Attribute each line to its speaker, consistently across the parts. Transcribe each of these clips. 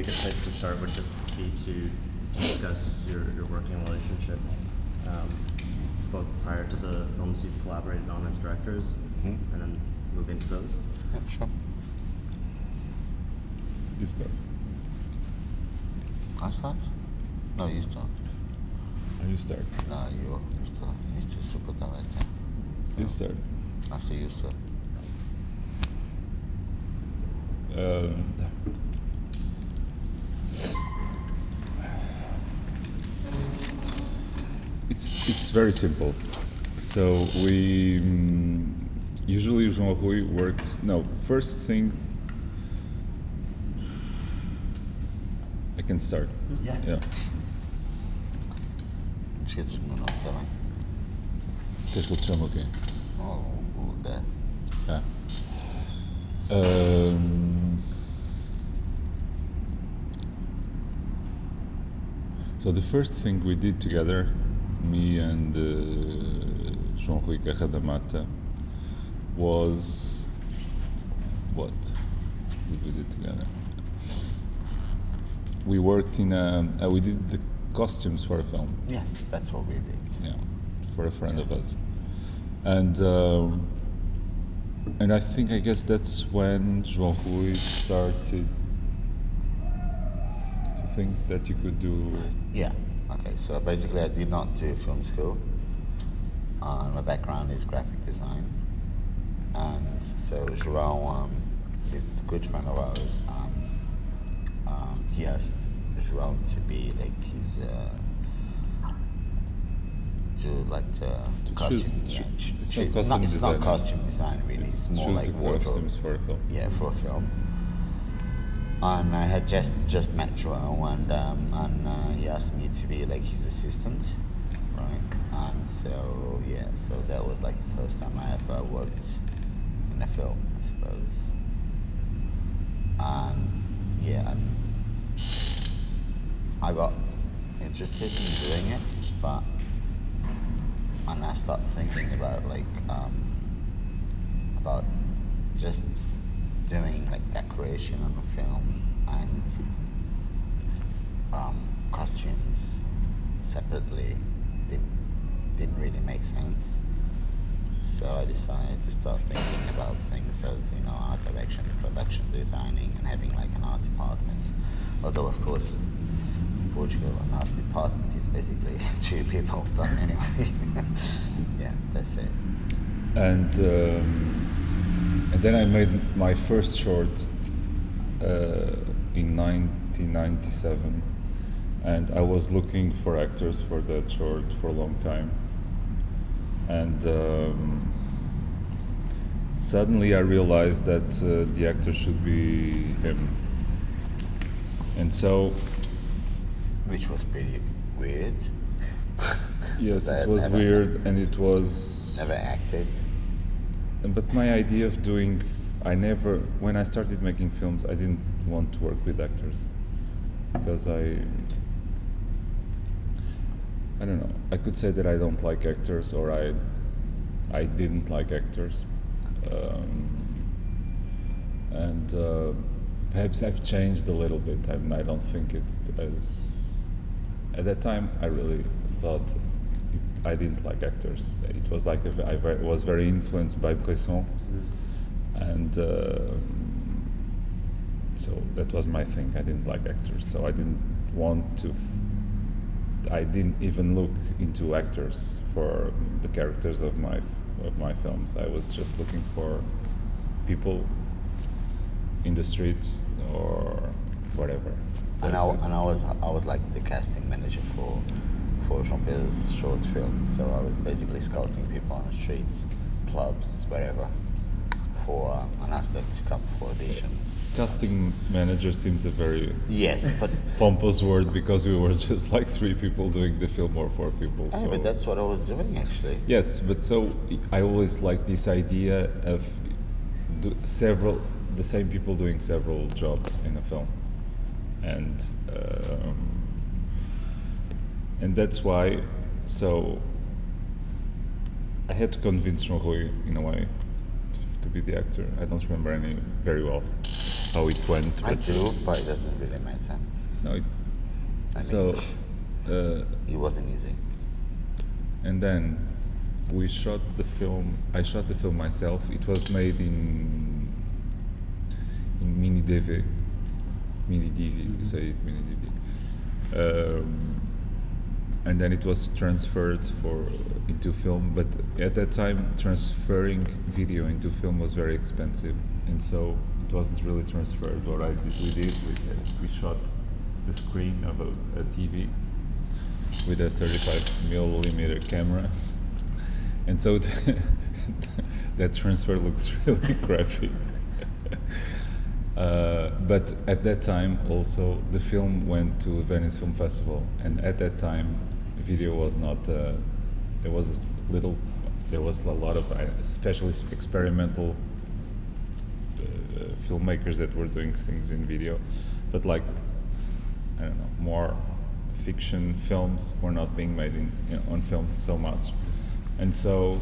Speaker 1: a good place to start would just be to discuss your working relationship, both prior to the films you've collaborated on as directors, and then move into those.
Speaker 2: Yeah, sure.
Speaker 3: You start.
Speaker 2: I start? No, you start.
Speaker 3: Oh, you start.
Speaker 2: No, you start. You're the super director. So
Speaker 3: You start.
Speaker 2: after you, sir.
Speaker 3: It's very simple. So we usually João Rui works. No, first thing I can start. Yeah.
Speaker 2: Esqueces do meu nome também.
Speaker 3: Queres que eu te chame o quê?
Speaker 2: O da.
Speaker 3: Ah. So the first thing we did together, me and João Rui Guerra da Mata, was what we did together. We worked in we did the costumes for a film.
Speaker 2: Yes, that's what we did.
Speaker 3: Yeah, for a friend of us, and I guess that's when João Rui started to think that you could do.
Speaker 2: Yeah. Okay. So basically, I did not do film school. My background is graphic design, and so Joao, this good friend of ours, he asked Joao to be like his costume. It's not costume design really. It's more
Speaker 3: choose
Speaker 2: like
Speaker 3: the
Speaker 2: wardrobe.
Speaker 3: costumes for a film.
Speaker 2: Yeah, for a film. And I had just met Joao, and he asked me to be like his assistant, right? And so that was like the first time I ever worked in a film, I suppose. And I got interested in doing it, and I started thinking about about just doing like decoration on a film and costumes separately didn't really make sense. So I decided to start thinking about things as art direction, production designing, and having like an art department. Although of course in Portugal an art department is basically 2 people, but anyway. Yeah, that's it.
Speaker 3: And then I made my first short in 1997, and I was looking for actors for that short for a long time. And suddenly I realized that the actor should be him. And so...
Speaker 2: Which was pretty weird.
Speaker 3: Yes, it was weird, and it was...
Speaker 2: Never acted.
Speaker 3: But my idea of doing... when I started making films, I didn't want to work with actors. Because I don't know. I could say that I don't like actors, or I didn't like actors, and perhaps I've changed a little bit. I don't think it's as. At that time, I really thought I didn't like actors. It was like I was very influenced by Bresson, and so that was my thing. I didn't like actors, so I didn't want to. I didn't even look into actors for the characters of my films. I was just looking for people in the streets or whatever.
Speaker 2: And I was like the casting manager for João Pedro's short film. So I was basically scouting people on the streets, clubs, wherever, and asked them to come for auditions.
Speaker 3: Casting manager seems a very
Speaker 2: but
Speaker 3: pompous word, because we were just like 3 people doing the film, or 4 people.
Speaker 2: So. But that's what I was doing actually.
Speaker 3: Yes, but so I always liked this idea of the same people doing several jobs in a film, and that's why. So I had to convince João Rui in a way to be the actor. I don't remember any very well, how it went.
Speaker 2: I do, but it doesn't really matter.
Speaker 3: No,
Speaker 2: I
Speaker 3: so
Speaker 2: It wasn't easy.
Speaker 3: and then we shot the film. I shot the film myself. It was made in mini DV, we say it mini DV, and then it was transferred into film. But at that time, transferring video into film was very expensive, and so it wasn't really transferred. What we shot the screen of a TV with a 35mm camera, and so that transfer looks really crappy. But at that time also the film went to Venice Film Festival, and at that time video was not there was a lot of especially experimental filmmakers that were doing things in video, but like I don't know, more fiction films were not being made on films so much, and so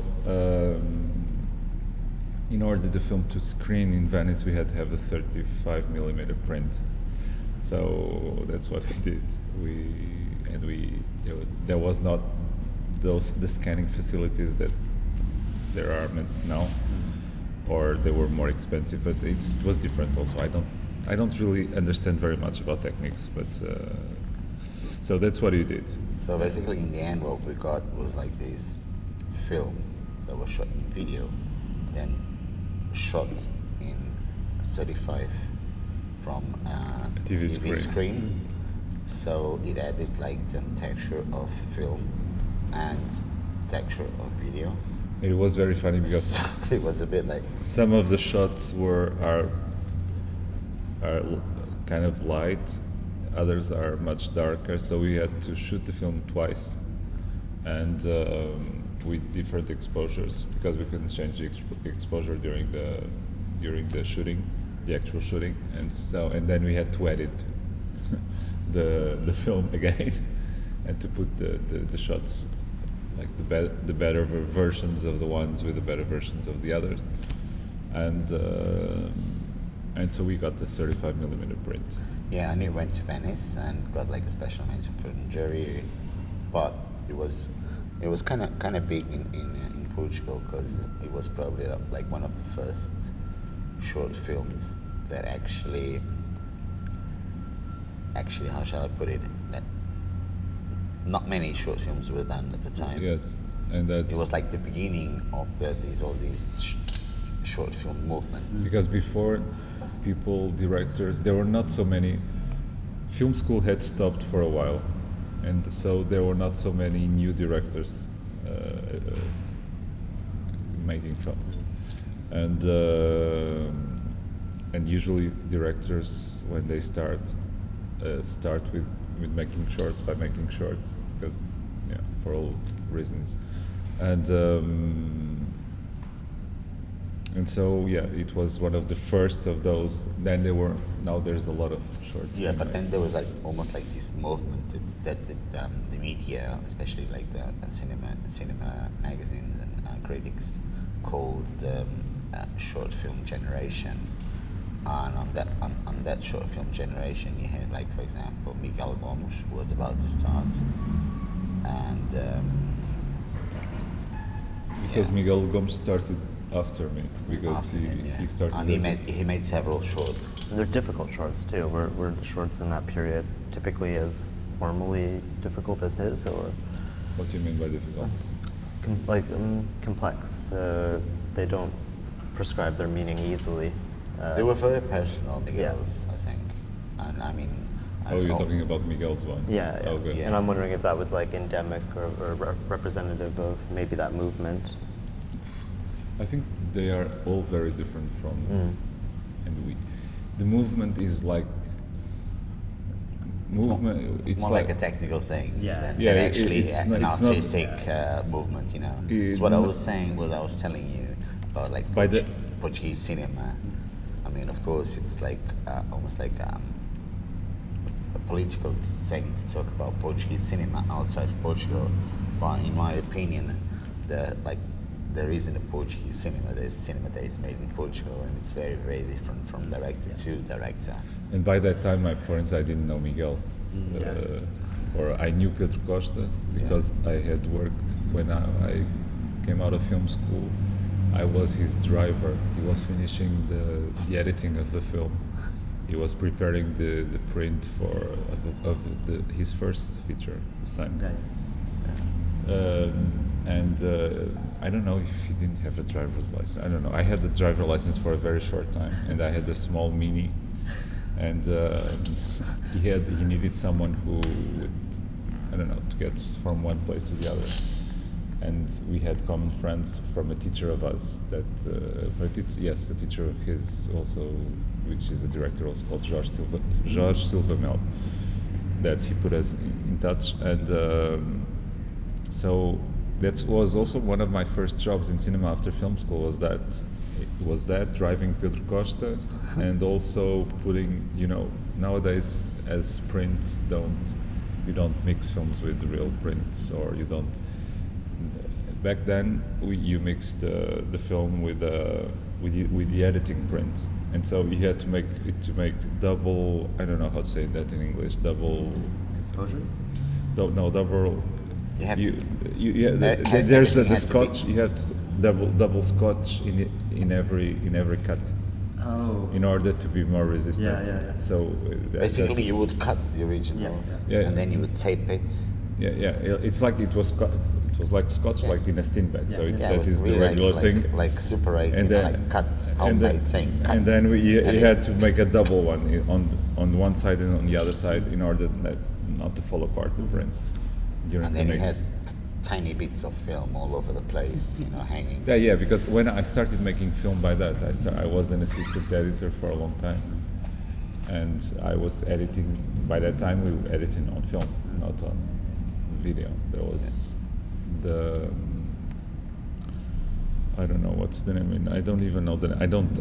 Speaker 3: in order the film to screen in Venice, we had to have a 35mm print. So that's what we did. There was not the scanning facilities that there are now, or they were more expensive. But it was different. Also, I don't really understand very much about techniques, but so that's what we did.
Speaker 2: So basically, in the end, what we got was like this film that was shot in video, then shot in 35 from a
Speaker 3: TV
Speaker 2: screen. So it added like the texture of film and texture of video.
Speaker 3: It was very funny because
Speaker 2: it was a bit like
Speaker 3: some of the shots are kind of light, others are much darker. So we had to shoot the film twice, and with different exposures because we couldn't change the exposure during the shooting, the actual shooting, and then we had to edit the film again and to put the shots, like the better versions of the ones with the better versions of the others, and so we got the 35mm print.
Speaker 2: Yeah, and it went to Venice and got like a special mention for the jury, but it was kind of big in Portugal because it was probably like one of the first short films that actually how shall I put it, that not many short films were done at the time.
Speaker 3: Yes, and it
Speaker 2: was like the beginning of all these short film movements.
Speaker 3: Because before, directors, there were not so many. Film school had stopped for a while, and so there were not so many new directors making films, and usually directors, when they start with making shorts, by making shorts, because for all reasons, and so it was one of the first of those. Then now there's a lot of shorts.
Speaker 2: Yeah, but then there was like almost like this movement that the media, especially like the cinema magazines and critics, called the short film generation. And on that short film generation, you had like, for example, Miguel Gomes, who was about to start, and
Speaker 3: because Miguel Gomes started after me, because he started.
Speaker 2: And he made several shorts.
Speaker 1: And they're difficult shorts too. Were the shorts in that period typically as formally difficult as his, or?
Speaker 3: What do you mean by difficult?
Speaker 1: Complex. They don't prescribe their meaning easily.
Speaker 2: They were very personal, Miguel's, I think. And I mean...
Speaker 3: you're talking about Miguel's one?
Speaker 1: Yeah.
Speaker 3: Okay.
Speaker 1: And I'm wondering if that was like endemic or representative of maybe that movement.
Speaker 3: I think they are all very different from... And the movement is like...
Speaker 2: It's more like a technical thing than actually
Speaker 3: it's
Speaker 2: an
Speaker 3: not,
Speaker 2: artistic movement, you know. It's what I was saying, I was telling you about like Portuguese cinema. I mean, of course, it's like almost like a political thing to talk about Portuguese cinema outside of Portugal. But in my opinion, the there is in the Portuguese cinema. There's cinema that is made in Portugal, and it's very, very different from director to director.
Speaker 3: And by that time, for instance, I didn't know Miguel. Or I knew Pedro Costa because I had worked when I came out of film school. I was his driver. He was finishing the editing of the film. He was preparing the print of his first feature, Simon. I don't know if he didn't have a driver's license. I don't know. I had the driver license for a very short time, and I had a small Mini. And he needed someone who would, I don't know, to get from one place to the other. And we had common friends from a teacher of us that, a teacher of his also, which is a director also called Jorge Silva Mel, that he put us in touch. And so that was also one of my first jobs in cinema after film school, was that driving Pedro Costa and also putting, nowadays as prints you don't mix films with real prints, or you don't. Back then you mixed the film with the editing print, and so you had to make double, I don't know how to say that in English, double
Speaker 1: exposure?
Speaker 3: Double.
Speaker 2: You have
Speaker 3: there's the scotch. You have to double scotch in every cut.
Speaker 1: Oh.
Speaker 3: In order to be more resistant.
Speaker 1: Yeah.
Speaker 3: So
Speaker 2: basically, you would cut the original, and then you would tape it.
Speaker 3: Yeah. It's like it was like scotch, like in a steam bag. So that is
Speaker 2: really
Speaker 3: the regular thing.
Speaker 2: Like Super 8,
Speaker 3: and then,
Speaker 2: like cut, homemade thing.
Speaker 3: And then you had to make a double one on one side and on the other side in order not to fall apart the print.
Speaker 2: And then you had tiny bits of film all over the place, hanging.
Speaker 3: Yeah, because when I started making film by that, I was an assistant editor for a long time. And I was editing, by that time we were editing on film, not on video. There was I don't know what's the name. I don't even know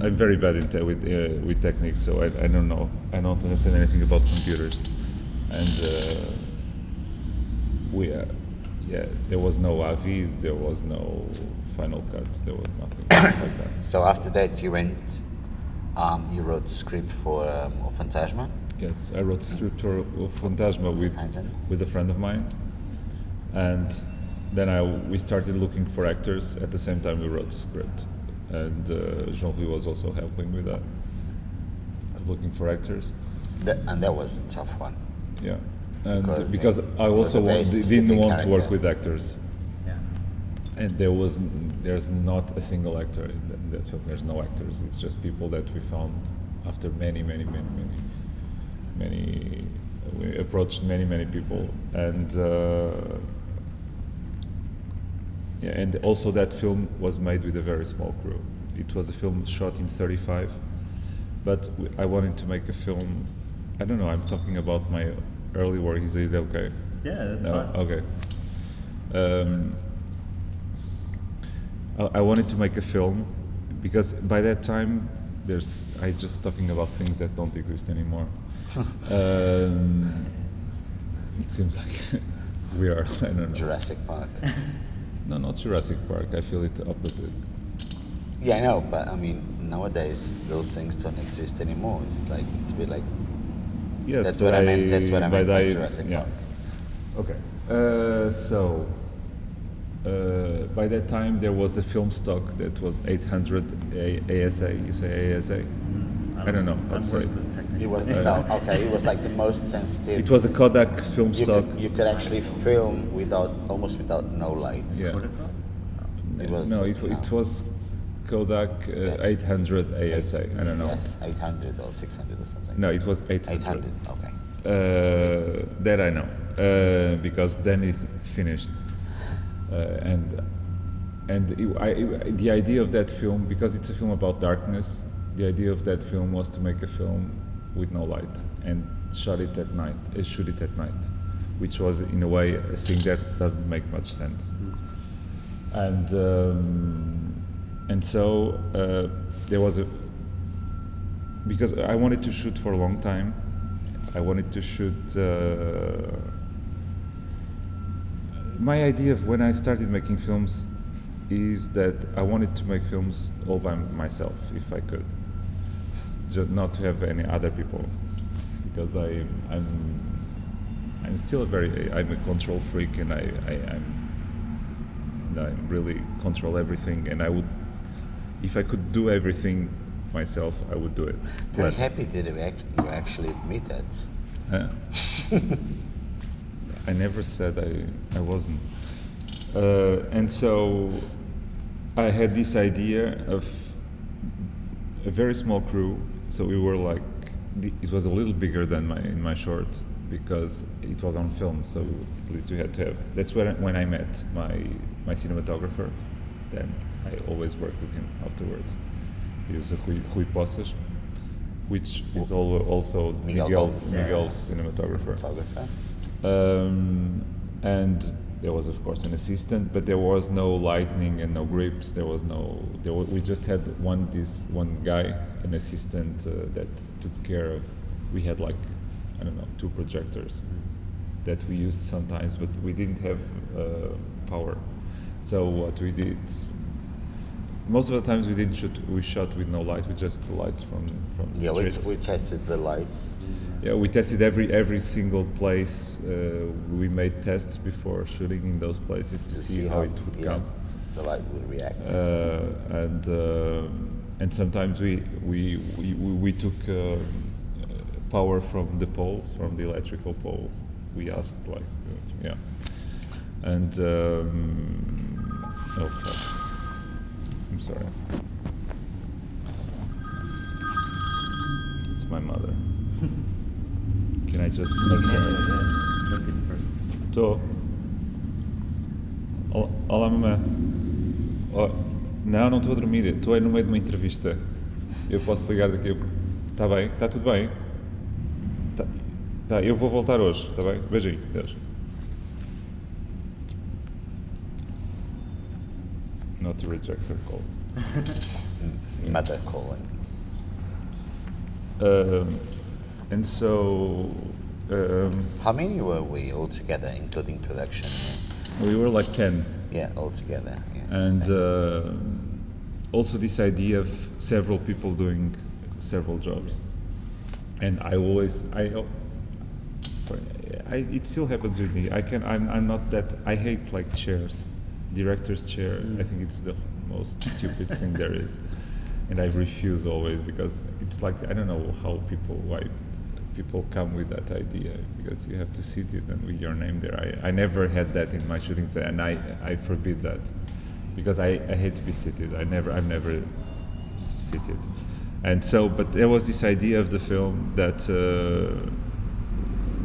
Speaker 3: I'm very bad with techniques, so I don't know. I don't understand anything about computers. And there was no AVI, there was no Final Cut, there was nothing like that.
Speaker 2: So after that, you went, you wrote the script for Fanasma?
Speaker 3: Yes, I wrote the script for Fanasma with a friend of mine, and then we started looking for actors. At the same time, we wrote the script, and João Rui was also helping with that, looking for actors.
Speaker 2: And that was a tough one.
Speaker 3: Yeah. And because I also didn't want to work with actors, and there's not a single actor in that film. There's no actors. It's just people that we found after many. We approached many people, and and also that film was made with a very small crew. It was a film shot in 35, but I wanted to make a film. I don't know. I'm talking about my early work. Is it okay?
Speaker 1: Yeah, that's fine.
Speaker 3: Okay. I wanted to make a film because by that time I just talking about things that don't exist anymore. It seems like we are, I don't know.
Speaker 2: Jurassic Park.
Speaker 3: No, not Jurassic Park. I feel it opposite.
Speaker 2: Yeah, I know, but I mean, nowadays those things don't exist anymore. It's a bit like.
Speaker 3: Yes,
Speaker 2: that's what I meant. That's what I meant by Jurassic Park.
Speaker 3: Okay. By that time, there was a film stock that was 800 ASA. You say ASA? I don't know how to say it.
Speaker 2: It was it was like the most sensitive.
Speaker 3: It was a Kodak film stock.
Speaker 2: You could actually film almost without no lights.
Speaker 3: Yeah.
Speaker 2: It was
Speaker 3: it was Kodak 800 ASA. I don't know.
Speaker 2: Yes, 800 or 600 or something.
Speaker 3: No, it was 800.
Speaker 2: 800. Okay.
Speaker 3: That I know because then it finished, the idea of that film, because it's a film about darkness, the idea of that film was to make a film with no light and shoot it at night, which was in a way a thing that doesn't make much sense. And so there was because I wanted to shoot for a long time. I wanted to shoot. My idea of when I started making films is that I wanted to make films all by myself, if I could, just not to have any other people, because I'm still I'm a control freak, and I really control everything, and I would, if I could do everything myself, I would do it.
Speaker 2: Very
Speaker 3: But-
Speaker 2: happy that you actually admit that.
Speaker 3: Huh? I never said I wasn't. And so I had this idea of a very small crew. So we were like, it was a little bigger than in my short, because it was on film. So at least we had to have. That's when I met my cinematographer. Then I always work with him afterwards. He's Rui Poças, which is also Miguel's cinematographer. And there was, of course, an assistant, but there was no lighting and no grips. We just had one guy, an assistant that took care of. We had like, I don't know, 2 projectors that we used sometimes, but we didn't have power. So what we did, most of the times we didn't shoot. We shot with no light. We just the light from the streets.
Speaker 2: We tested the lights.
Speaker 3: Yeah, we tested every single place. We made tests before shooting in those places to see how it would come.
Speaker 2: The light would react.
Speaker 3: And sometimes we took power from the poles, from the electrical poles. We asked and oh fuck. I'm sorry. It's my mother. Can I just make sure? Estou. Olá, mamãe. Oh, não estou a dormir. Estou aí no meio de uma entrevista. Eu posso ligar daqui a pouco. Está bem? Está tudo bem? Tá, eu vou voltar hoje. Está bem? Beijinho. Deus. Not to reject her call.
Speaker 2: Mother calling.
Speaker 3: And so...
Speaker 2: How many were we all together, including production?
Speaker 3: we were like 10.
Speaker 2: Yeah, all together. Yeah,
Speaker 3: And also this idea of several people doing several jobs. And it still happens with me. I'm not that, I hate like chairs. Director's chair, I think it's the most stupid thing there is. And I refuse always, because it's like, I don't know why people come with that idea, because you have to sit it and with your name there. I never had that in my shootings, and I forbid that, because I hate to be seated. I'm never seated. And so, but there was this idea of the film that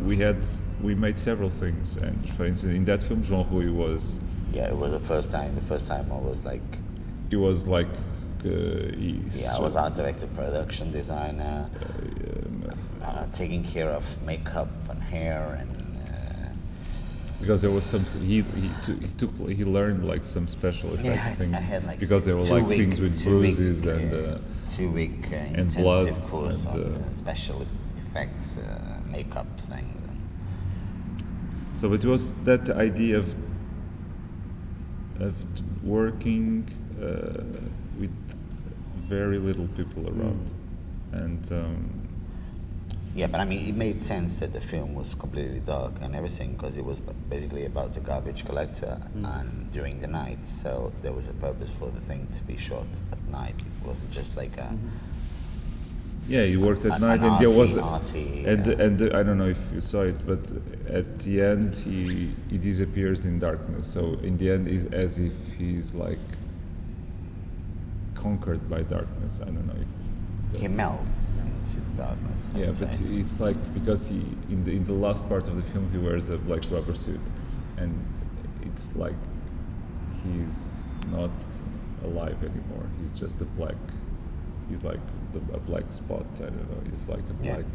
Speaker 3: we made several things, and for instance, in that film, João Rui was...
Speaker 2: Yeah, it was the first time. The first time I was like...
Speaker 3: It was like...
Speaker 2: I was art director, production designer, taking care of makeup and hair, and...
Speaker 3: because there was something... He learned like some special effects things.
Speaker 2: I had like
Speaker 3: because there were like things with bruises and...
Speaker 2: 2-week intensive
Speaker 3: blood
Speaker 2: course
Speaker 3: and,
Speaker 2: on special effects, makeup things.
Speaker 3: So it was that idea of working with very little people around, and
Speaker 2: yeah, but I mean, it made sense that the film was completely dark and everything, because it was basically about a garbage collector and during the night. So there was a purpose for the thing to be shot at night. It wasn't just like a
Speaker 3: yeah, he worked at night, and there was and I don't know if you saw it, but at the end he disappears in darkness. So in the end, it's as if he's like conquered by darkness. I don't know if
Speaker 2: he melts into the darkness.
Speaker 3: Yeah, but it's like, because he in the last part of the film he wears a black rubber suit, and it's like he's not alive anymore. He's just a black. He's like a black spot. I don't know. He's like a black.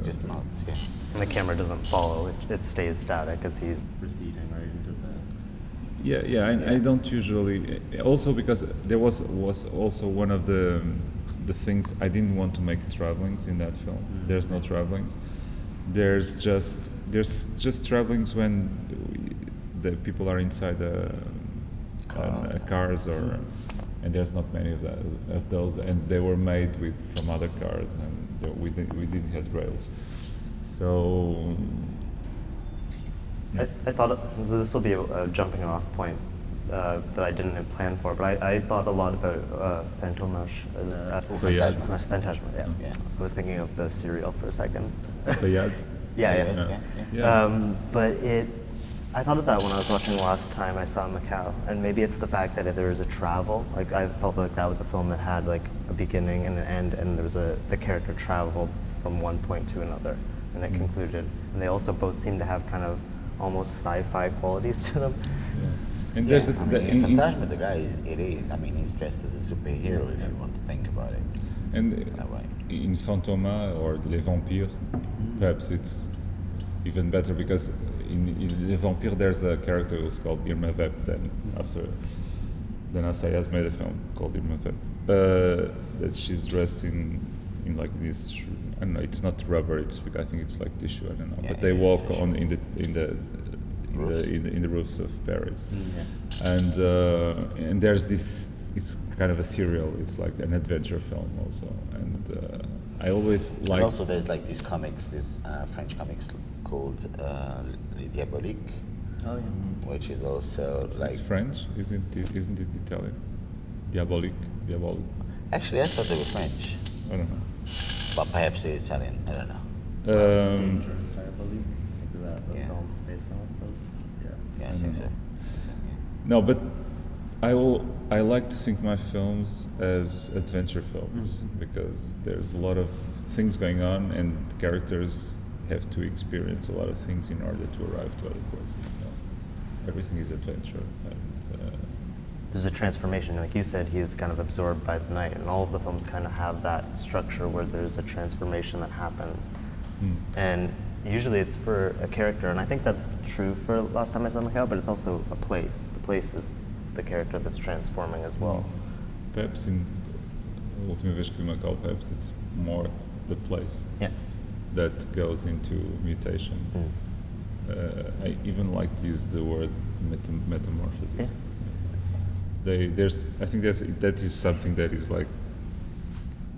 Speaker 2: Just melts. Yeah.
Speaker 1: And the camera doesn't follow; it stays static as he's receding right into that.
Speaker 3: Yeah. I don't usually. Also because there was also one of the things I didn't want to make travelings in that film. There's no travelings. There's just travelings when the people are inside cars or and there's not many of those, and they were made from other cars, and we didn't have rails. So
Speaker 1: I thought this will be a jumping off point that I didn't plan for, but I thought a lot about Fantomas. Fantasma, yeah. I was thinking of the cereal for a second.
Speaker 3: Fayad.
Speaker 1: Yeah. But I thought of that when I was watching last time I saw Macao, and maybe it's the fact that there was a travel. Like I felt like that was a film that had like a beginning and an end, and there was the character traveled from one point to another, and it concluded. And they also both seem to have kind of almost sci-fi qualities to them.
Speaker 3: Yeah. And there's
Speaker 2: in Fantasma, the guy he's dressed as a superhero if you want to think about it.
Speaker 3: And in Fantômas or Les Vampires, perhaps it's even better because in Les Vampires there's a character who's called Irma Vep. Then Assay has made a film called Irma Vep. That she's dressed in like this. I don't know. It's not rubber. I think it's like tissue. I don't know.
Speaker 2: Yeah,
Speaker 3: but they walk
Speaker 2: tissue.
Speaker 3: on in the roofs of Paris, and there's this. It's kind of a serial. It's like an adventure film also, and I always like.
Speaker 2: And also, there's like these comics, French comics called Les Diaboliques.
Speaker 1: Oh yeah.
Speaker 2: Which is also
Speaker 3: It's French, isn't it Italian? Diabolique.
Speaker 2: Actually, I thought they were French,
Speaker 3: I don't know.
Speaker 2: but perhaps they're Italian. I don't know.
Speaker 1: Danger Diabolique. I think that the film's based on.
Speaker 2: Yeah, I think so.
Speaker 3: No, but I like to think my films as adventure films because there's a lot of things going on and the characters have to experience a lot of things in order to arrive to other places. So everything is adventure. And,
Speaker 1: There's a transformation, like you said, he is kind of absorbed by the night, and all of the films kind of have that structure where there's a transformation that happens. And usually it's for a character, and I think that's true for Last Time I Saw Macao, but it's also a place. The place is the character that's transforming as well.
Speaker 3: Perhaps in Última Vez que Vi Macao, perhaps it's more the place that goes into mutation. I even like to use the word metamorphosis. I think that is something that is like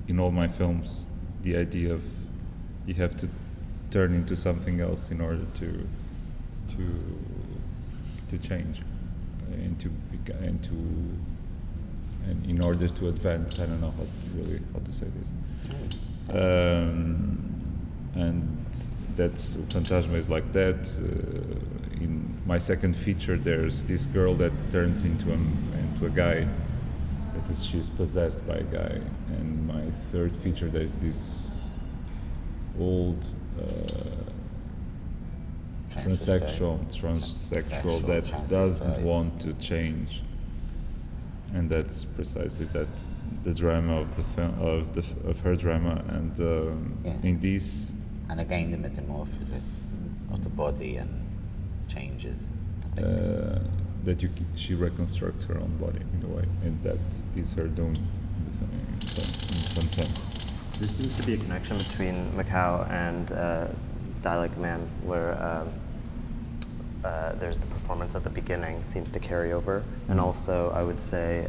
Speaker 3: in all my films, the idea of you have to turn into something else in order to change and in order to advance. I don't know how to say this. And that's Fantasma is like that. In my second feature, there's this girl that turns into a guy. She's possessed by a guy. And my third feature, there's this old transsexual that doesn't want to change. And that's precisely the drama of the film, of her drama, and in this.
Speaker 2: And again, the metamorphosis of the body and changes.
Speaker 3: She reconstructs her own body in a way, and that is her doom in some sense.
Speaker 1: There seems to be a connection between Macao and Die Like a Man, where there's the performance at the beginning seems to carry over, and also I would say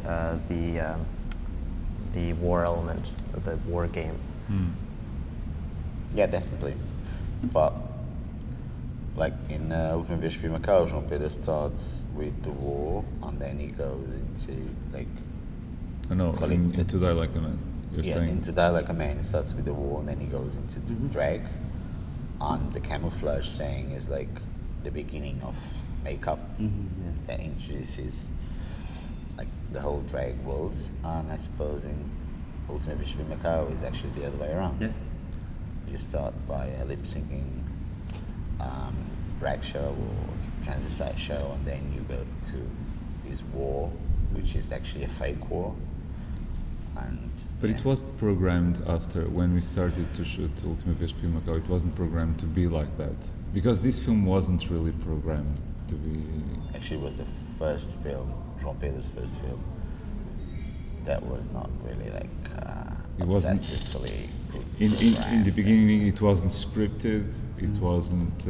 Speaker 1: the war element, of the war games.
Speaker 2: Yeah, definitely. But like in Última Vez que Vi Macao, João Pedro starts with the war, and then he goes into like.
Speaker 3: Into Die Like a Man. You're saying?
Speaker 2: Into Die Like a Man. He starts with the war, and then he goes into the drag. And the camouflage saying is like the beginning of makeup that introduces like the whole drag world. And I suppose in Última Vez que Vi Macao is actually the other way around.
Speaker 1: Yeah.
Speaker 2: You start by a lip syncing drag show or transvestite show, and then you go to this war, which is actually a fake war. But
Speaker 3: it wasn't programmed after when we started to shoot Última Vez que Vi Macao. It wasn't programmed to be like that because this film wasn't really programmed to be.
Speaker 2: Actually, it was the first film, João Pedro's first film, that was not really like
Speaker 3: it wasn't
Speaker 2: obsessively.
Speaker 3: In the beginning, it wasn't scripted. It wasn't.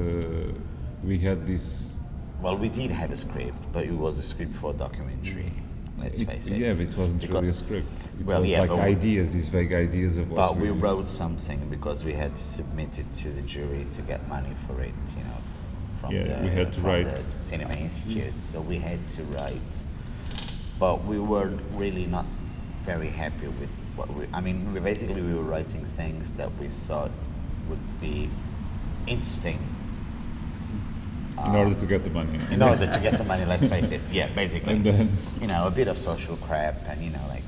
Speaker 3: We had this
Speaker 2: well, we did have a script, but it was a script for a documentary. Let's face it.
Speaker 3: Yeah, but it wasn't
Speaker 2: Because-
Speaker 3: really a script. It
Speaker 2: Well,
Speaker 3: was
Speaker 2: yeah,
Speaker 3: like
Speaker 2: but
Speaker 3: ideas, these vague ideas of what
Speaker 2: But we wrote something because we had to submit it to the jury to get money for it, you know, from
Speaker 3: Yeah, we had to
Speaker 2: from
Speaker 3: write.
Speaker 2: the Cinema Institute. So we had to write, but we were really not very happy with what we basically we were writing things that we thought would be interesting
Speaker 3: in order to get the money.
Speaker 2: in order to get the money. Let's face it, yeah, basically,
Speaker 3: And then-
Speaker 2: you know, a bit of social crap, and you know, like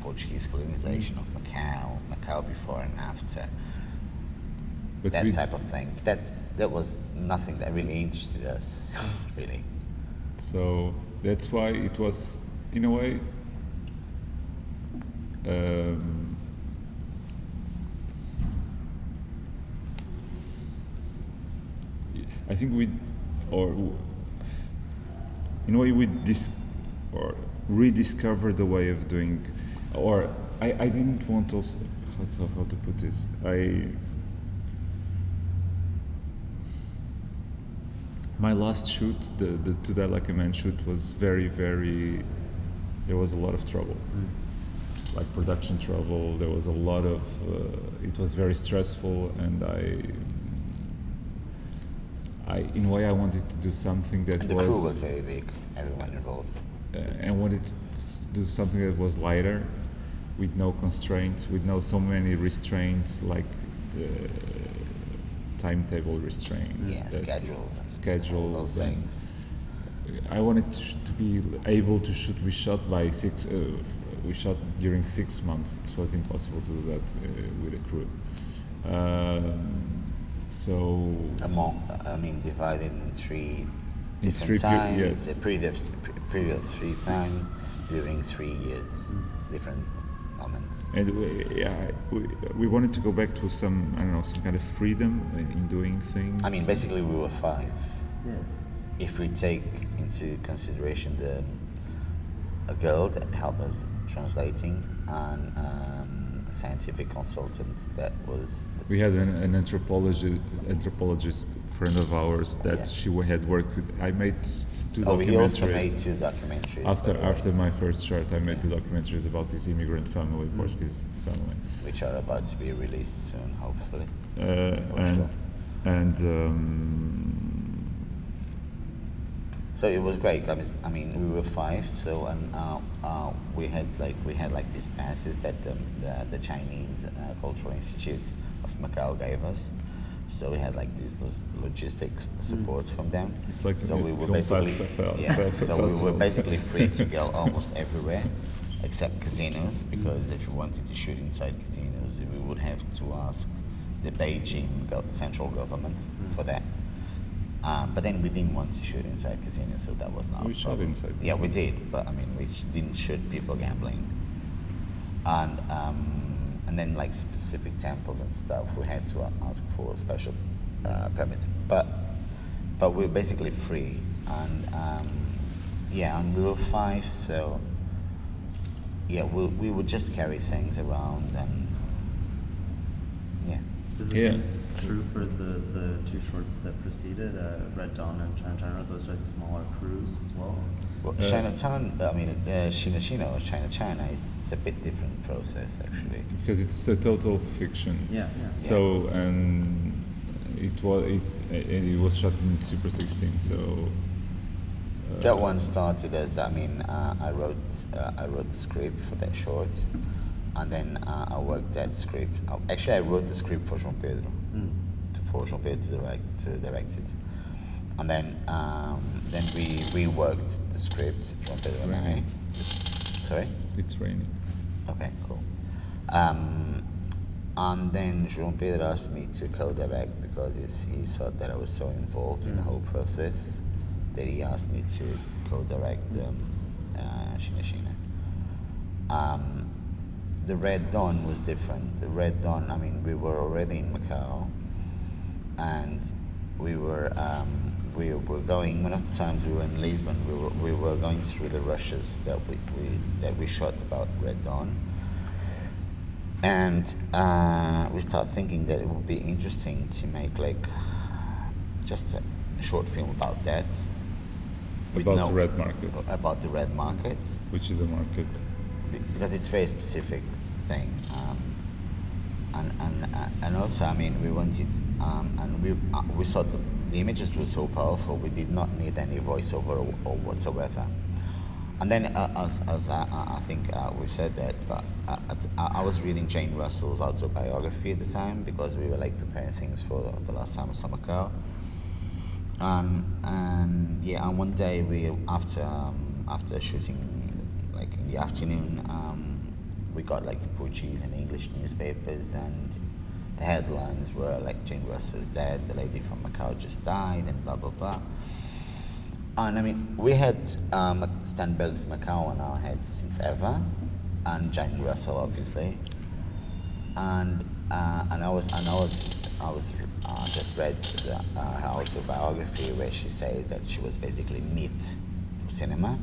Speaker 2: Portuguese colonization of Macao before and after,
Speaker 3: But
Speaker 2: that
Speaker 3: we,
Speaker 2: type of thing. That was nothing that really interested us, really.
Speaker 3: So that's why it was, in a way, I think in a way or rediscovered the way of doing, or I didn't want also, how to put this, my last shoot, the To Die Like a Man shoot, was very, there was a lot of trouble. Like production trouble, there was a lot of, it was very stressful, and in a way I wanted to do something that
Speaker 2: And the crew was very big, everyone involved.
Speaker 3: and wanted to do something that was lighter, with no constraints, with no so many restraints like timetable restraints,
Speaker 2: Yeah, schedules. All
Speaker 3: schedules,
Speaker 2: those
Speaker 3: and
Speaker 2: things.
Speaker 3: I wanted to be able to shoot. We shot by we shot during 6 months. It was impossible to do that with a crew. So
Speaker 2: Divided in three
Speaker 3: In
Speaker 2: different
Speaker 3: three
Speaker 2: times.
Speaker 3: yes.
Speaker 2: The previous 3 times during 3 years, different moments.
Speaker 3: And we wanted to go back to some kind of freedom in doing things.
Speaker 2: I mean, basically, we were 5.
Speaker 1: Yeah.
Speaker 2: If we take into consideration a girl that helped us translating and a scientific consultant that was.
Speaker 3: We had an anthropologist friend of ours that
Speaker 2: Yeah.
Speaker 3: she had worked with. I made 2
Speaker 2: Oh,
Speaker 3: documentaries.
Speaker 2: we also made 2 documentaries.
Speaker 3: After my first short, I made 2 documentaries about this immigrant family, Portuguese family.
Speaker 2: which are about to be released soon, hopefully.
Speaker 3: And
Speaker 2: So it was great. I mean, we were 5. So we had these passes that the Chinese Cultural Institute of Macao gave us. So we had those logistics support from them.
Speaker 3: It's like
Speaker 2: so
Speaker 3: a
Speaker 2: we were
Speaker 3: film
Speaker 2: basically so we were
Speaker 3: festival.
Speaker 2: basically free to go almost everywhere, except casinos, because if you wanted to shoot inside casinos, we would have to ask the Beijing central government for that. But then we didn't want to shoot inside casinos, so that was not
Speaker 3: We
Speaker 2: a
Speaker 3: shot
Speaker 2: problem.
Speaker 3: inside
Speaker 2: Yeah, we did, but I mean, we didn't shoot people gambling. And then specific temples and stuff, we had to ask for special permits. But we were basically free, and and we were 5, so we would just carry things around, and
Speaker 1: Is the same true for the 2 shorts that preceded, Red Dawn and China? Those are the smaller crews as well?
Speaker 2: Well, Chinatown, China or China, it's a bit different process actually.
Speaker 3: because it's a total fiction.
Speaker 1: Yeah.
Speaker 3: So and it was shot in Super 16. So
Speaker 2: That one started as I wrote the script for that short, and then I worked that script. Actually, I wrote the script for João Pedro, for João Pedro to direct it, and then we reworked the script. João Pedro and I.
Speaker 3: raining.
Speaker 2: Sorry.
Speaker 3: It's raining.
Speaker 2: Okay, cool. And then João Pedro asked me to co-direct because he thought that I was so involved in the whole process that he asked me to co-direct China. The Red Dawn was different. The Red Dawn, we were already in Macao, and we were going. One of the times we were in Lisbon, we were going through the rushes that we shot about Red Dawn, and we started thinking that it would be interesting to make just a short film about that. with
Speaker 3: About the red market.
Speaker 2: About the red market.
Speaker 3: Which is a market?
Speaker 2: Because it's a very specific thing. And also, I mean, we wanted, and we thought the images were so powerful, we did not need any voiceover or whatsoever. And then, as I think we said that, but I was reading Jane Russell's autobiography at the time, because we were like preparing things for the last time of Macao. And one day after shooting, like in the afternoon, we got like the Portuguese and English newspapers, and the headlines were like Jane Russell's dead, the lady from Macao just died, and blah blah blah. And I mean, we had Sternberg's Macao on our heads since ever, and Jane Russell obviously, and I just read her autobiography where she says that she was basically meat for cinema.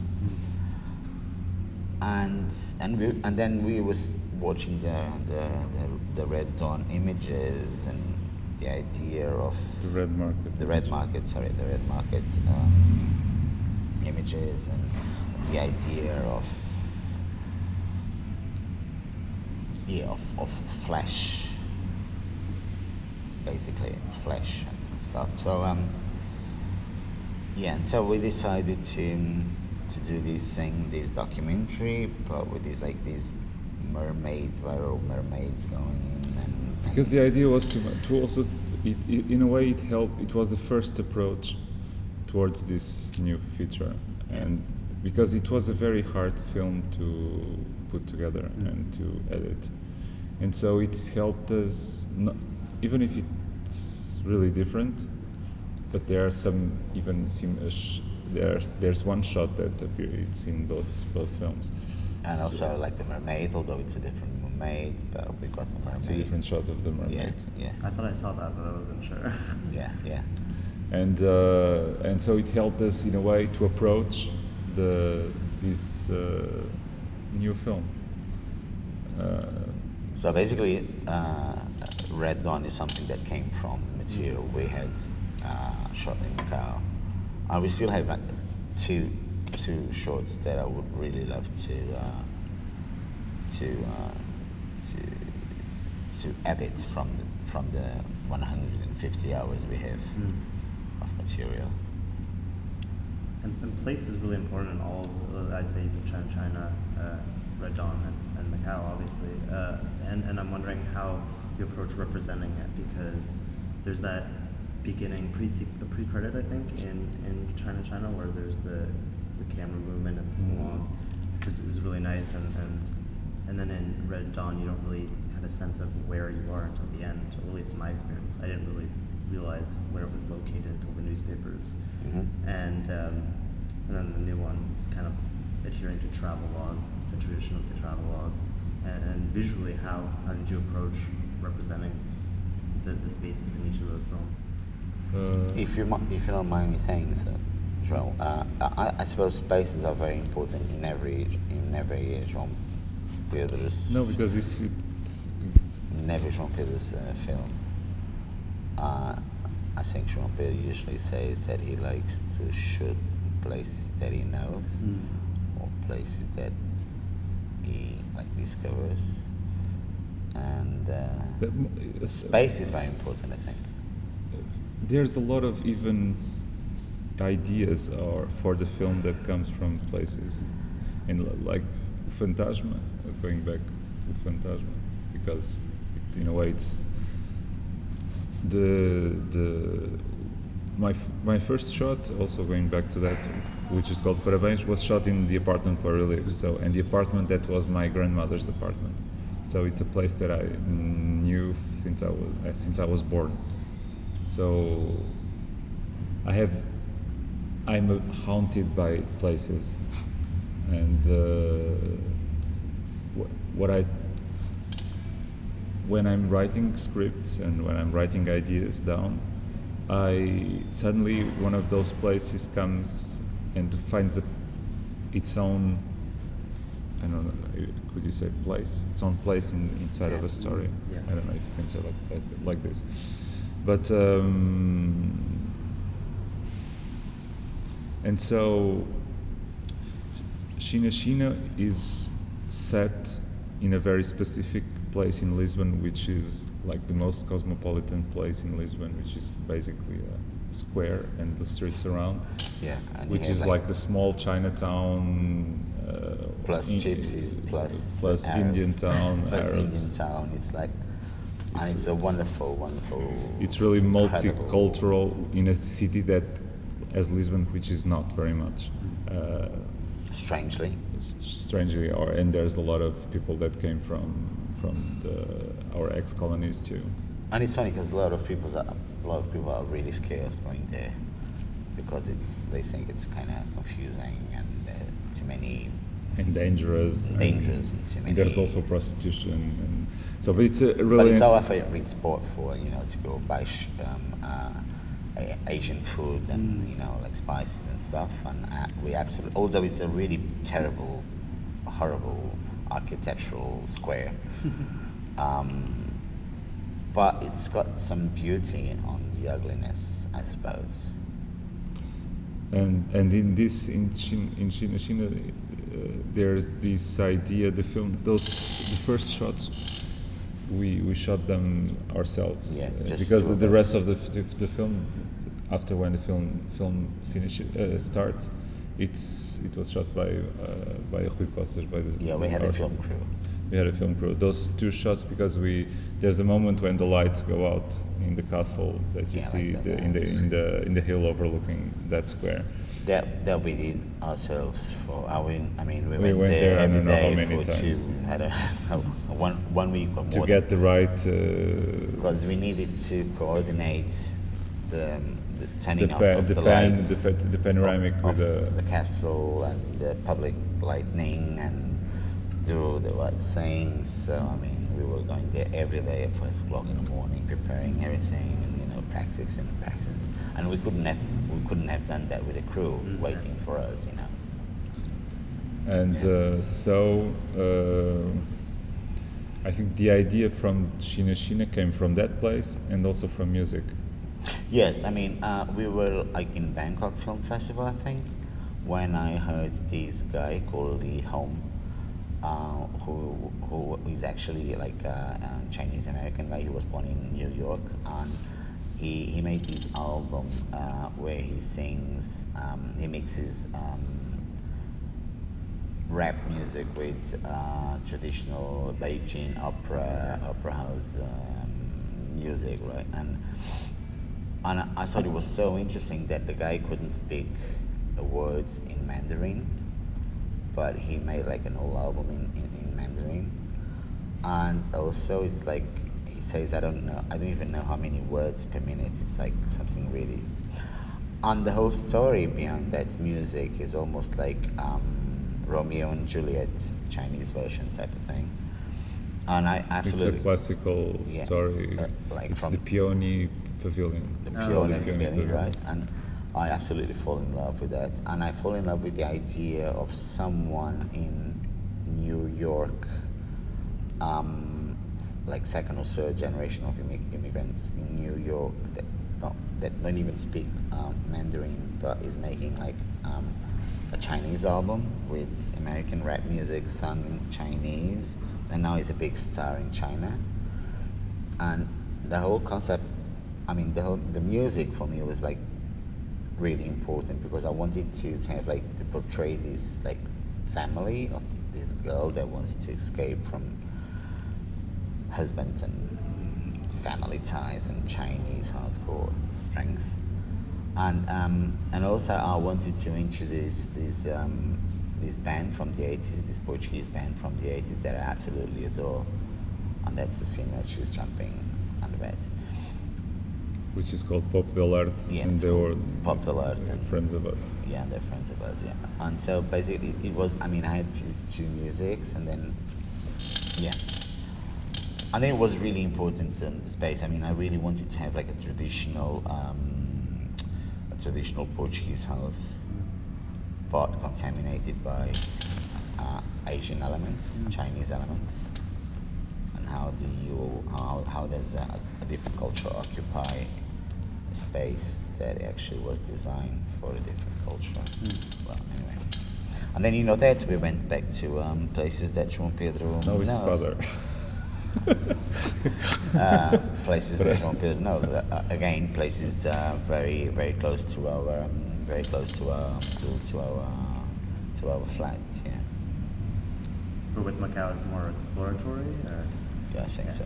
Speaker 2: And then we was watching the Red Dawn images and the idea of
Speaker 3: the red market
Speaker 2: images, and the idea of flesh, basically flesh and stuff. So and so we decided to do this documentary, but with these viral mermaids going in, and
Speaker 3: because the idea was to also, in a way, it was the first approach towards this new feature, and because it was a very hard film to put together and to edit, and so it helped us, even if it's really different, but there are some there's one shot that appears in both films.
Speaker 2: And also like the mermaid, although it's a different mermaid, but we got the mermaid.
Speaker 3: It's a different shot of the mermaid.
Speaker 2: Yeah.
Speaker 1: I thought I saw that, but I wasn't sure.
Speaker 2: Yeah.
Speaker 3: And so it helped us in a way to approach this new film.
Speaker 2: So basically, Red Dawn is something that came from material we had shot in Macao. And we still have two shorts that I would really love to edit from the 150 hours we have of material.
Speaker 1: And place is really important in all of, I'd say, China, Red Dawn, and Macau, obviously. And I'm wondering how you approach representing it, because there's that beginning pre-credit, I think, in China, where there's the camera movement and along, which is really nice, and then in Red Dawn you don't really have a sense of where you are until the end, or at least in my experience. I didn't really realize where it was located until the newspapers, and then the new one is kind of adhering to travelogue, the tradition of the travelogue, and visually, how did you approach representing the spaces in each of those films?
Speaker 2: If you don't mind me saying so, João, I suppose spaces are very important in every João Pedro's.
Speaker 3: No, because in
Speaker 2: every João Pedro's film, I think João Pedro usually says that he likes to shoot places that he knows, or places that he discovers, and space is very important, I think.
Speaker 3: There's a lot of even ideas for the film that comes from places, and like Fanasma, going back to Fanasma, because in a way it's my first shot, also going back to that, which is called Parabens, was shot in the apartment where we live. So, and the apartment that was my grandmother's apartment. So it's a place that I knew since I was born. So I'm haunted by places, and when I'm writing scripts and when I'm writing ideas down, suddenly one of those places comes and finds its own, I don't know, could you say place? Its own place inside of a story.
Speaker 1: Yeah.
Speaker 3: I don't know if you can say like this. But And so China is set in a very specific place in Lisbon, which is like the most cosmopolitan place in Lisbon, which is basically a square and the streets around.
Speaker 2: Yeah, and
Speaker 3: which is like the small Chinatown.
Speaker 2: Plus gypsies, plus
Speaker 3: Arabs, Indian town.
Speaker 2: Plus
Speaker 3: Arabs.
Speaker 2: Indian town. It's like, and it's a wonderful, wonderful.
Speaker 3: It's really
Speaker 2: incredible.
Speaker 3: multicultural in a city that, as Lisbon, which is not very much.
Speaker 2: Strangely.
Speaker 3: Strangely, and there's a lot of people that came from our ex-colonies too.
Speaker 2: And it's funny because a lot of people are really scared of going there because they think it's kind of confusing and too many.
Speaker 3: And dangerous.
Speaker 2: And too many.
Speaker 3: And there's also prostitution, and so. But it's a really.
Speaker 2: But it's our favorite sport for to go buy Asian food and like spices and stuff, and we absolutely. Although it's a really terrible, horrible architectural square, but it's got some beauty on the ugliness, I suppose.
Speaker 3: And in China, there's this idea. The first shots, we shot them ourselves.
Speaker 2: Yeah,
Speaker 3: because the rest of the film, after when the film starts, it was shot by Rui Poças, by the.
Speaker 2: Yeah, we had a film crew.
Speaker 3: We had a film crew. Those two shots, because there's a moment when the lights go out in the castle that you see
Speaker 2: like
Speaker 3: in the hill overlooking that square.
Speaker 2: That we did ourselves for our. We
Speaker 3: went there
Speaker 2: every
Speaker 3: I don't know how
Speaker 2: day
Speaker 3: many
Speaker 2: for
Speaker 3: times.
Speaker 2: Had a 1 week or more.
Speaker 3: To get the right.
Speaker 2: Because we needed to coordinate the turning off of the lights,
Speaker 3: the panoramic
Speaker 2: of
Speaker 3: with
Speaker 2: the castle and the public lighting and do the right things. So we were going there every day at 5 o'clock in the morning, preparing everything and practicing, and we couldn't have done that with a crew waiting for us,
Speaker 3: And I think the idea from China came from that place and also from music.
Speaker 2: Yes, we were like in Bangkok Film Festival, I think, when I heard this guy called Lee Home, who is actually like a Chinese American guy. He was born in New York, and he made this album where he sings, he mixes rap music with traditional Beijing opera house music, right? And I thought it was so interesting that the guy couldn't speak the words in Mandarin, but he made like an whole album in Mandarin. And also it's like, he says, I don't even know how many words per minute. It's like something really. And the whole story beyond that music is almost like Romeo and Juliet Chinese version type of thing. And I absolutely.
Speaker 3: It's a classical story.
Speaker 2: Like
Speaker 3: it's
Speaker 2: from
Speaker 3: the Peony Pavilion.
Speaker 2: The Peony Pavilion, right? And I absolutely fall in love with that. And I fall in love with the idea of someone in New York, like second or third generation of immigrants in New York that don't even speak Mandarin, but is making like a Chinese album with American rap music sung in Chinese, and now he's a big star in China. And the whole concept, the music for me was like really important because I wanted to have like to portray this like family of this girl that wants to escape from husband and family ties and Chinese hardcore strength. And also I wanted to introduce this band from the 80s, this Portuguese band from the 80s that I absolutely adore, and that's the scene that she's jumping on the bed.
Speaker 3: Which is called Pop Del Arte, and they were
Speaker 2: Pop Del Arte and
Speaker 3: friends of us.
Speaker 2: Yeah, and they're friends of us, yeah. And so basically it was, I had these two musics, and then, yeah. And then it was really important, the space. I really wanted to have like a traditional Portuguese house, but contaminated by Asian elements, Chinese elements. And how does a different culture occupy a space that actually was designed for a different culture. Well, anyway. And then that we went back to places that João Pedro
Speaker 3: No, his
Speaker 2: knows.
Speaker 3: father.
Speaker 2: Places where João Pedro knows. Again, places very very close to our to our flat. Yeah.
Speaker 1: But with Macao, is more exploratory? Or?
Speaker 2: Yeah, I think so.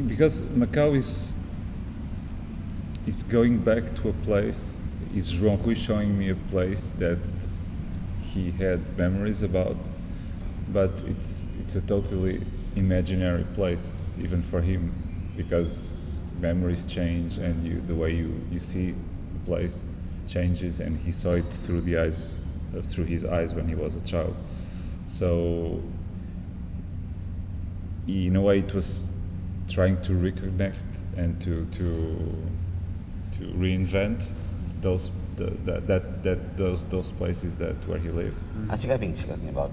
Speaker 3: Because Macau is going back to a place. Is João Rui showing me a place that he had memories about, but it's a totally imaginary place even for him, because memories change and the way you see the place changes, and he saw it through his eyes when he was a child. So in a way it was trying to reconnect and to reinvent those places where he lived.
Speaker 2: I think I've been talking about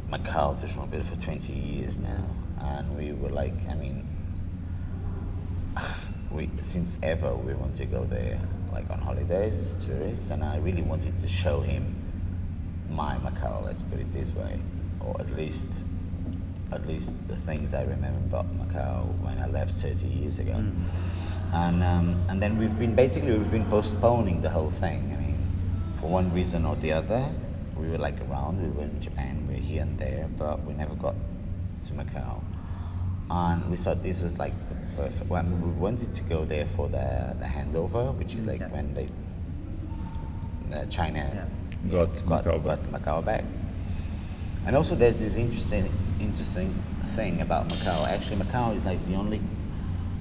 Speaker 2: Macau to João Pedro for 20 years now, and we were like, since ever we want to go there, like on holidays as tourists, and I really wanted to show him my Macau, let's put it this way, or at least the things I remember about Macau when I left 30 years ago. And then we've been postponing the whole thing. For one reason or the other, we were like around, we were in Japan, we were here and there, but we never got to Macau. And we thought this was like the perfect one. We wanted to go there for the handover, which is like when China
Speaker 3: got
Speaker 2: Macau back. And also there's this interesting thing about Macau. Actually, Macau is like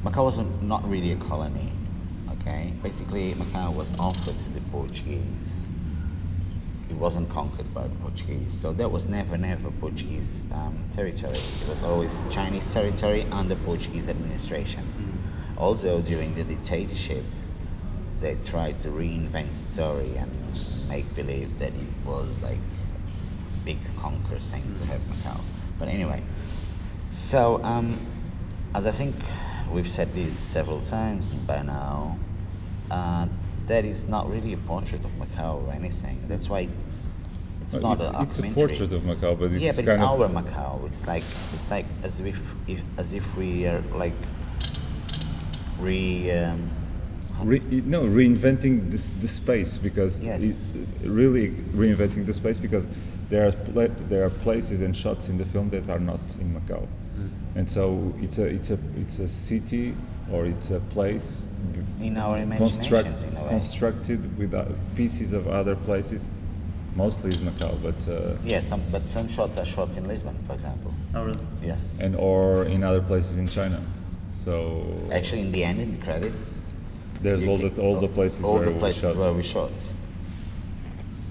Speaker 2: Macau was not really a colony, okay? Basically, Macau was offered to the Portuguese. It wasn't conquered by the Portuguese. So that was never Portuguese territory. It was always Chinese territory under Portuguese administration. Although during the dictatorship, they tried to reinvent story and make believe that it was like a big conquer thing to have Macau. But anyway, so as I think we've said this several times by now, that is not really a portrait of Macau or anything. That's why it's not a documentary.
Speaker 3: It's a portrait of Macau, but it's
Speaker 2: it's our Macau. It's like as if we are like
Speaker 3: reinventing the space, because really reinventing the space, because there are places and shots in the film that are not in Macau. And so it's a city, or it's a place
Speaker 2: in our imagination,
Speaker 3: constructed with pieces of other places. Mostly is Macau, but
Speaker 2: some shots are shot in Lisbon, for example.
Speaker 1: Oh, really?
Speaker 2: Yeah.
Speaker 3: Or in other places in China. So
Speaker 2: actually, in the end, in the credits,
Speaker 3: there's all the places
Speaker 2: where we shot.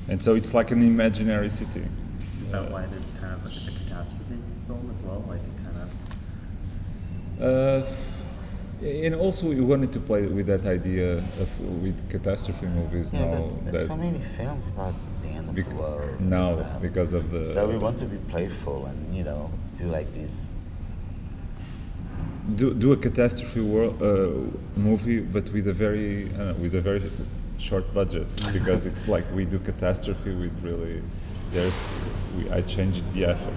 Speaker 3: And so it's like an imaginary city.
Speaker 1: Is that why there's kind of it's a catastrophe film as well? Like
Speaker 3: and also we wanted to play with that idea with catastrophe movies now.
Speaker 2: There's so many films about the end of the world.
Speaker 3: Now, because of the.
Speaker 2: So we want to be playful and do like this.
Speaker 3: Do a catastrophe movie, but with a very short budget, because it's like we do catastrophe with really. I changed the effort,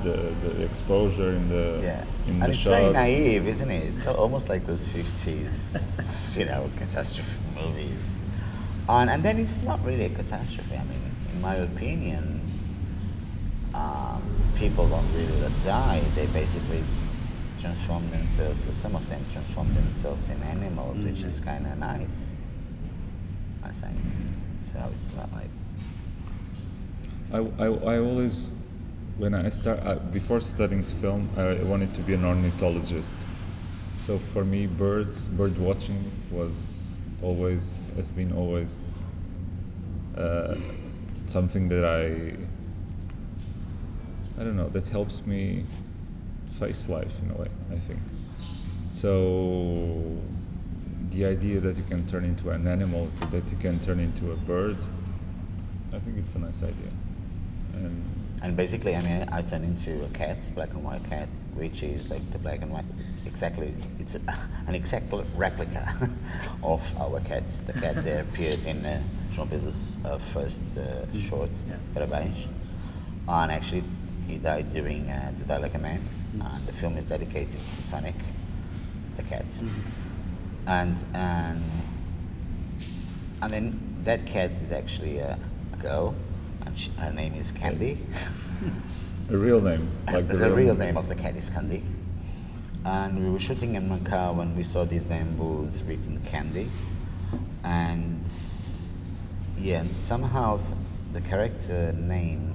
Speaker 3: the exposure in the
Speaker 2: and it's
Speaker 3: shots.
Speaker 2: very naive, isn't it? It's almost like those 50s, catastrophe movies. And then it's not really a catastrophe. In my opinion, people don't really die. They basically transform themselves, or some of them transform themselves in animals, which is kind of nice, I think. So it's not like.
Speaker 3: I always, when I before studying film, I wanted to be an ornithologist. So for me, bird watching has been always something that I don't know, that helps me face life in a way, I think. So the idea that you can turn into an animal, that you can turn into a bird, I think it's a nice idea.
Speaker 2: And basically, I turn into a cat, black and white cat, which is like the black and white exactly, it's an exact replica of our cat. The cat there appears in João Pedro's first short, Parabens, and actually he died during To Die Like a Man, and the film is dedicated to Sonic, the cat, and then that cat is actually a girl, and her name is Candy.
Speaker 3: A real name, like
Speaker 2: The real name of the cat is Candy. And we were shooting in Macao and we saw these bamboos written Candy. And yeah, and somehow the character name,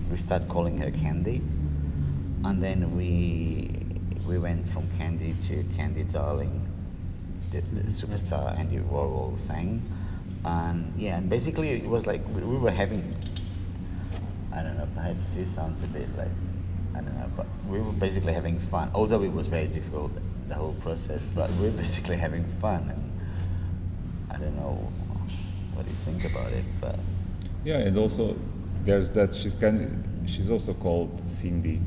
Speaker 2: we started calling her Candy. And then we went from Candy to Candy Darling, the superstar Andy Warhol sang. And yeah, and basically it was like we were having, I don't know, perhaps this sounds a bit like, I don't know, but we were basically having fun. Although it was very difficult, the whole process, but we were basically having fun. And I don't know what you think about it, but
Speaker 3: Yeah, and also there's that she's also called Cindy,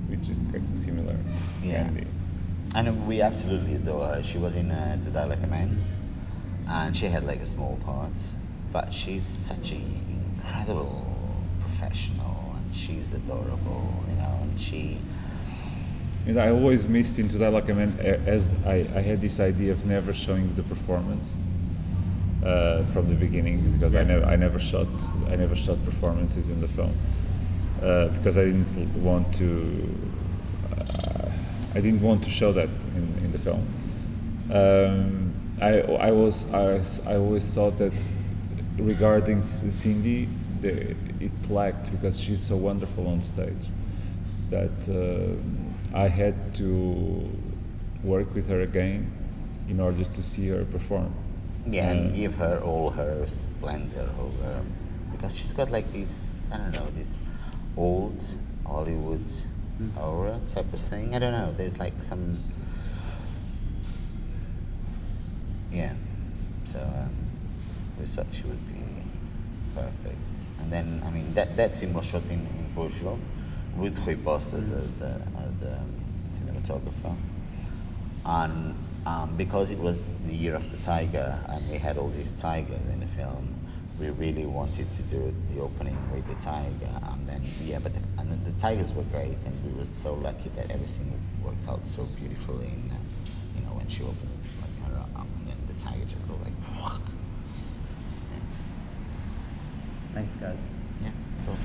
Speaker 3: which is kind of similar to
Speaker 2: yeah.
Speaker 3: Candy.
Speaker 2: And we absolutely adore her. She was in To Die Like a Man, and she had like a small part, but she's such an incredible professional, and she's adorable, you know, and she.
Speaker 3: And I always missed into that, like I mean, as I had this idea of never showing the performance from the beginning, because I never shot performances in the film because I didn't want to show that in the film. I always thought that regarding Cindy, it lacked, because she's so wonderful on stage, that I had to work with her again in order to see her perform.
Speaker 2: Yeah, and give her all her splendor, because she's got like this, I don't know, this old Hollywood aura type of thing. I don't know, there's like some, yeah, so we thought she would be perfect. And then, I mean, that scene was shot in Portugal with Rui Postas as the cinematographer. And because it was the year of the tiger and we had all these tigers in the film, we really wanted to do the opening with the tiger. And then, yeah, but the tigers were great, and we were so lucky that everything worked out so beautifully. And, you know, when she opened like her arm, and then the tiger just go like,
Speaker 1: Thanks, guys.
Speaker 2: yeah, cool.